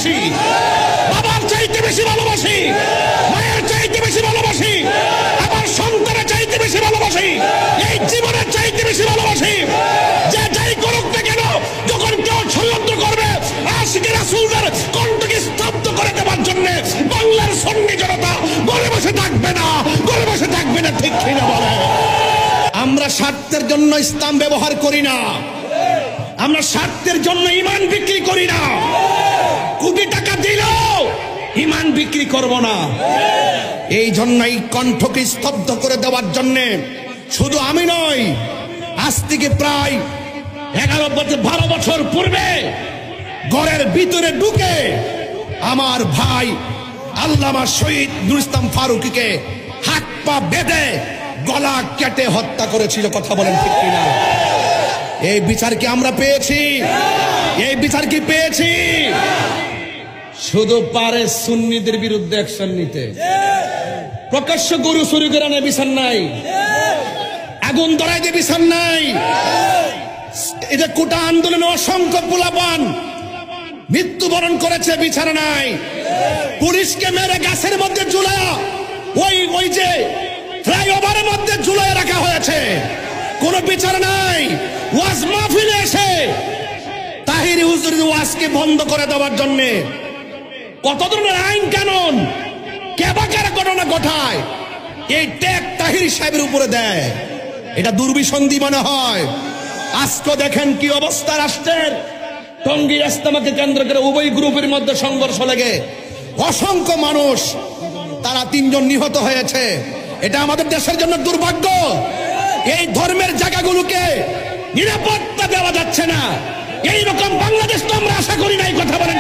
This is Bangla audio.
ভালোবাসি, বাবার চাইতে বেশি ভালোবাসি, মায়ের চাইতে বেশি ভালোবাসি, আমার সন্তানের চাইতে বেশি ভালোবাসি, এই জীবনের চাইতে বেশি ভালোবাসি। যে যাই করুক না কেন, যখন কেউ ষড়যন্ত্র করবে আশিকে রাসূলদের কণ্ঠকে স্তব্ধ করে দেওয়ার জন্য বাংলার সুন্নি জনতা ঘরে বসে থাকবে না, ঘরে বসে থাকবে না, ঠিক কিনা বলে? আমরা স্বার্থের জন্য ইসলাম ব্যবহার করি না, আমরা স্বার্থের জন্য ঈমান বিক্রি করি না। কোটি টাকা দিলেও ঈমান বিক্রি করব না। এই জন্য এই কণ্ঠকে স্তব্ধ করে দেওয়ার জন্য শুধু আমি নই, আজ থেকে প্রায় 12 বছর পূর্বে ঘরের ভিতরে ঢুকে আমার ভাই আল্লামা শহীদ নুরুল ইসলাম ফারুকীকে হাত পা বেঁধে গলা কেটে হত্যা করেছিল। কথা বলেন ঠিক কিনা? এই বিচার কি আমরা পেয়েছি? এই বিচার কি পেয়েছি? শুধু পারে সুন্নিদের বিরুদ্ধে অ্যাকশন নিতে। প্রকাশ্য গরু চুরি করে আনে বিচার নাই, আগুন ধরাই দিয়ে বিচার নাই। এই যে কোটা আন্দোলনে অসংখ্য পোলাপান মৃত্যুবরণ করেছে, বিচার নাই। পুলিশকে মেরে গাছের মধ্যে ঝুলায়া ওই যে ফ্লাইওভারের মধ্যে ঝুলায় রাখা হয়েছে, কোনো বিচার নাই। ওয়াজ মাহফিলে এসে তাহিরি হুজুরের ওয়াজকে বন্ধ করে দেওয়ার জন্য কত ধরনের আইন কানুন কে বা কারা ঘটনা ঘটায়, এই ট্যাগ তাহিরি সাহেবের উপরে দেয়। এটা দুর্বিসন্ধি মনে হয়। আজকে দেখেন কি অবস্থা রাষ্ট্রের। টঙ্গী ইজতেমাকে কেন্দ্র করে উভয় গ্রুপের মধ্যে সংঘর্ষ লেগে অসংখ্য মানুষ, তারা 3 জন নিহত হয়েছে। এটা আমাদের দেশের জন্য দুর্ভাগ্য। এই ধর্মের জায়গাগুলোকে নিরাপত্তা দেওয়া যাচ্ছে না। এইরকম বাংলাদেশ তো আমরা আশা করি নাই। কথা বলেন